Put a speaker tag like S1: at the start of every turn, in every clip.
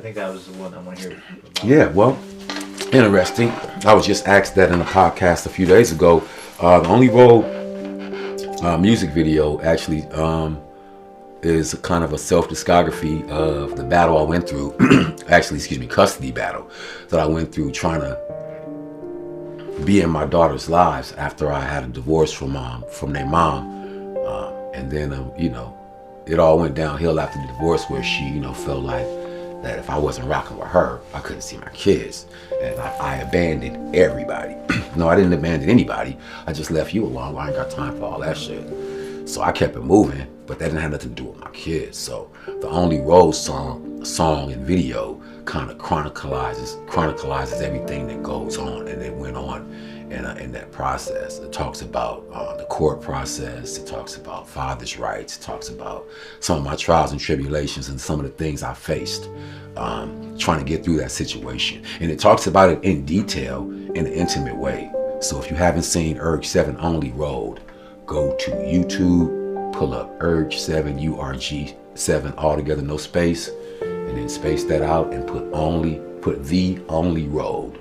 S1: think that was the one I want to hear about.
S2: Yeah, well, interesting. I was just asked that in a podcast a few days ago. The Only Road music video actually is a kind of a self-discography of the battle I went through. Actually, custody battle that I went through trying to be in my daughter's lives after I had a divorce from their mom. And then, it all went downhill after the divorce, where she, felt like that if I wasn't rocking with her, I couldn't see my kids. And I abandoned everybody. No, I didn't abandon anybody. I just left you alone. I ain't got time for all that shit. So I kept it moving, but that didn't have nothing to do with my kids. So the Only Road song and video kind of chronicalizes everything that goes on and that went on in that process. It talks about the court process. It talks about father's rights. It talks about some of my trials and tribulations and some of the things I faced trying to get through that situation. And it talks about it in detail in an intimate way. So if you haven't seen Urg7 Only Road, go to YouTube, pull up Urg7 URG7 all together, no space, and then space that out and put the Only Road.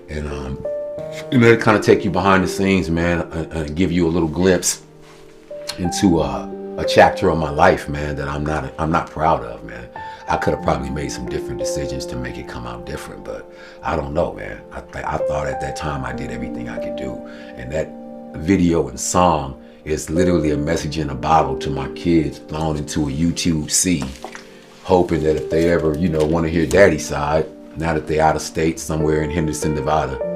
S2: And it'll kind of take you behind the scenes, man, and give you a little glimpse into a chapter of my life, man, that I'm not proud of, man. I could have probably made some different decisions to make it come out different, but I don't know, man. I thought at that time I did everything I could do, and that video and song is literally a message in a bottle to my kids thrown into a YouTube sea, hoping that if they ever, want to hear daddy's side, now that they're out of state somewhere in Henderson, Nevada,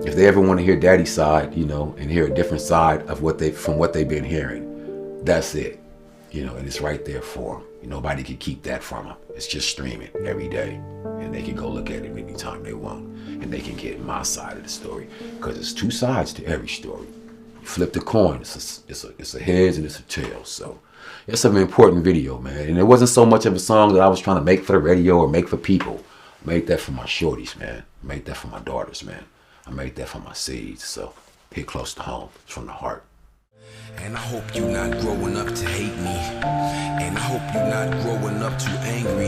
S2: if they ever want to hear daddy's side, and hear a different side of from what they've been hearing, that's it, and it's right there for them. Nobody can keep that from them. It's just streaming every day, and they can go look at it anytime they want, and they can get my side of the story, because there's two sides to every story. You flip the coin, it's a heads and it's a tails. So it's an important video, man. And it wasn't so much of a song that I was trying to make for the radio or make for people. I made that for my shorties, man. I made that for my daughters, man. I made that for my seeds. So hit close to home. It's from the heart.
S3: And I hope you're not growing up to hate me. And I hope you're not growing up too angry.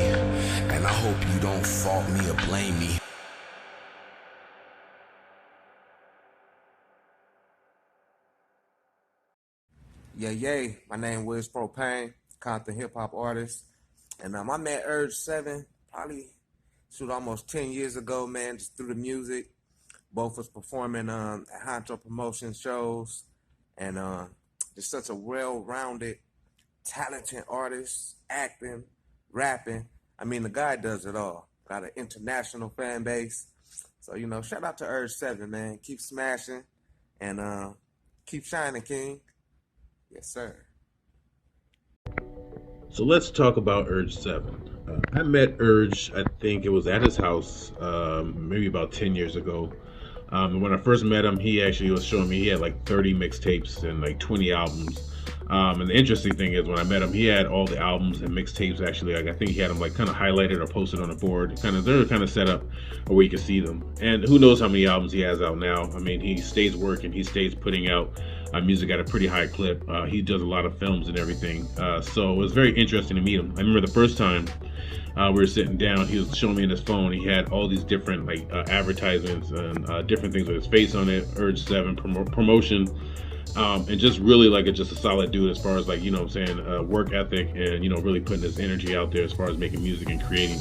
S3: And I hope you don't fault me or blame me.
S4: Yeah, my name is Propane, Compton hip-hop artist. And I met Urg7 probably almost 10 years ago, man, just through the music. Both was performing at Honcho Promotion shows. And just such a well-rounded, talented artist, acting, rapping. I mean, the guy does it all. Got an international fan base. So, shout out to Urg7, man. Keep smashing and keep shining, King. Yes, sir.
S5: So let's talk about Urg7. I met Urg, I think it was at his house, maybe about 10 years ago. When I first met him, he actually was showing me he had like 30 mixtapes and like 20 albums. And the interesting thing is, when I met him, he had all the albums and mixtapes actually. Like, I think he had them like kind of highlighted or posted on a board. They're kind of set up where you can see them. And who knows how many albums he has out now. I mean, he stays working, he stays putting out music at a pretty high clip. He does a lot of films and everything. So it was very interesting to meet him. I remember the first time we were sitting down, he was showing me on his phone, he had all these different like advertisements and different things with his face on it, Urg7 promotion, and just really like just a solid dude as far as like, work ethic and, really putting his energy out there as far as making music and creating.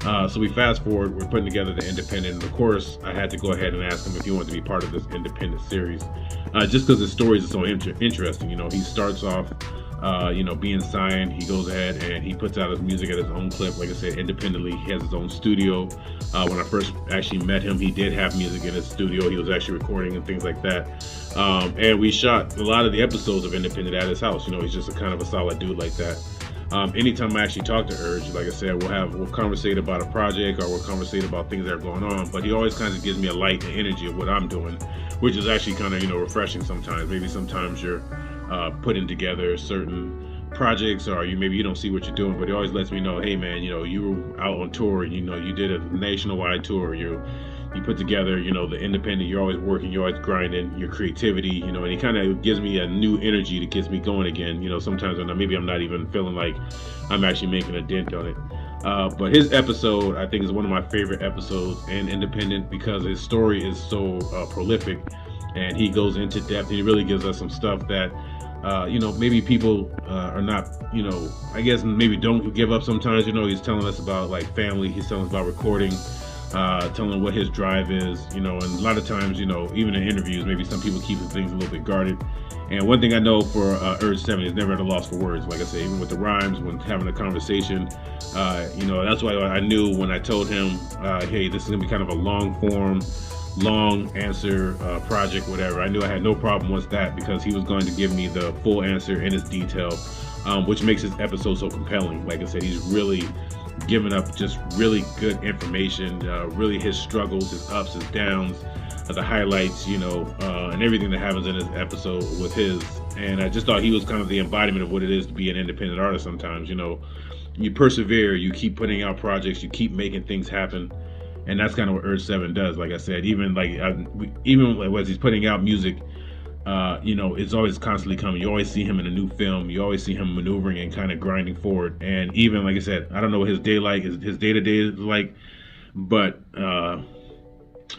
S5: So we fast forward, we're putting together the independent, and of course I had to go ahead and ask him if he wanted to be part of this independent series, just because his stories are so interesting. He starts off being signed, he goes ahead and he puts out his music at his own clip, like I said, independently. He has his own studio. When I first actually met him, he did have music in his studio. He was actually recording and things like that. And we shot a lot of the episodes of Independent at his house. He's just a kind of a solid dude like that. Anytime I actually talk to Urg, like I said, we'll conversate about a project or we'll conversate about things that are going on, but he always kind of gives me a light and energy of what I'm doing, which is actually kind of, refreshing sometimes. Maybe sometimes you're putting together certain projects, or maybe you don't see what you're doing, but he always lets me know, hey man, you were out on tour, you did a nationwide tour, you're you put together, you know, the independent, you're always working, you're always grinding, your creativity, you know, and he kind of gives me a new energy that gets me going again. You know, sometimes when maybe I'm not even feeling like I'm actually making a dent on it. But his episode, I think, is one of my favorite episodes in independent because his story is so prolific, and he goes into depth. He really gives us some stuff that, you know, maybe people are not, you know, I guess maybe don't give up sometimes. You know, he's telling us about like family. He's telling us about recording. Telling what his drive is, you know, and a lot of times, you know, even in interviews, maybe some people keep things a little bit guarded. And one thing I know for Urg7 is never at a loss for words. Like I say, even with the rhymes, when having a conversation, you know, that's why I knew when I told him, hey, this is gonna be kind of a long form, long answer project, whatever. I knew I had no problem with that because he was going to give me the full answer in its detail, which makes his episode so compelling. Like I said, he's really giving up just really good information, really his struggles, his ups, his downs, the highlights, you know, and everything that happens in his episode with his. And I just thought he was kind of the embodiment of what it is to be an independent artist sometimes. You know, you persevere, you keep putting out projects, you keep making things happen. And that's kind of what Urg7 does. Like I said, even as he's putting out music, you know, it's always constantly coming. You always see him in a new film. You always see him maneuvering and kind of grinding forward. And even, like I said, I don't know what his day like, his day-to-day is like, but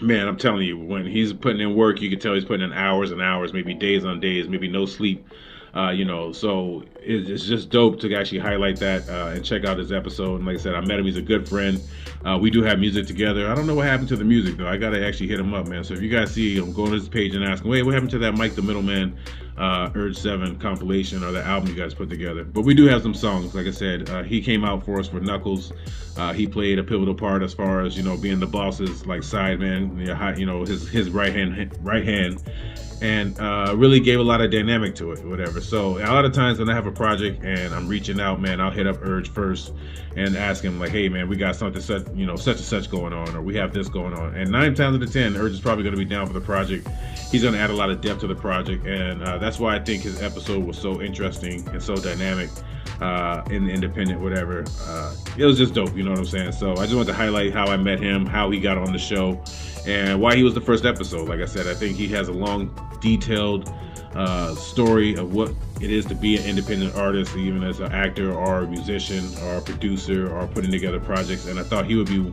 S5: man, I'm telling you, when he's putting in work, you can tell he's putting in hours and hours, maybe days on days, maybe no sleep. You know, so it's just dope to actually highlight that and check out his episode. And like I said, I met him. He's a good friend. We do have music together. I don't know what happened to the music, though. I got to actually hit him up, man. So if you guys see him, go on his page and ask him, wait, what happened to that Mike the Middleman Urg7 compilation or the album you guys put together? But we do have some songs. Like I said, he came out for us for Knuckles. He played a pivotal part as far as, you know, being the boss's like sideman, you know, his right hand. And really gave a lot of dynamic to it, whatever. So a lot of times when I have a project and I'm reaching out, man, I'll hit up Urg first and ask him like, hey, man, we got something such and such going on, or we have this going on. And 9 times out of 10, Urg is probably going to be down for the project. He's going to add a lot of depth to the project, and that's why I think his episode was so interesting and so dynamic in the independent, whatever. It was just dope, you know what I'm saying? So I just wanted to highlight how I met him, how he got on the show, and why he was the first episode. Like I said, I think he has a long, detailed story of what it is to be an independent artist, even as an actor or a musician or a producer or putting together projects. And I thought he would be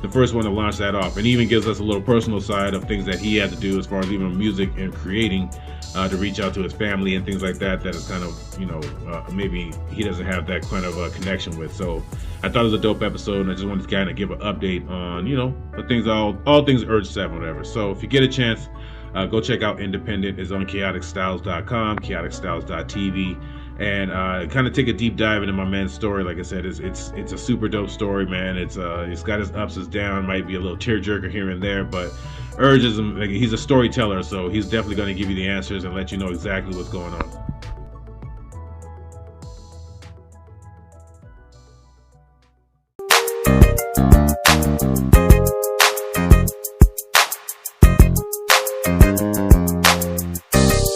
S5: the first one to launch that off, and even gives us a little personal side of things that he had to do as far as even music and creating, to reach out to his family and things like that is kind of, you know, maybe he doesn't have that kind of connection with. So I thought it was a dope episode, and I just wanted to kind of give an update on, you know, the things, all things Urg7, whatever. So if you get a chance, go check out Independent. It's on chaoticstyles.com, chaoticstyles.tv, and kind of take a deep dive into my man's story. Like I said, it's a super dope story, man. It's got his ups, his downs, might be a little tearjerker here and there, but Urg is, he's a storyteller, so he's definitely going to give you the answers and let you know exactly what's going on.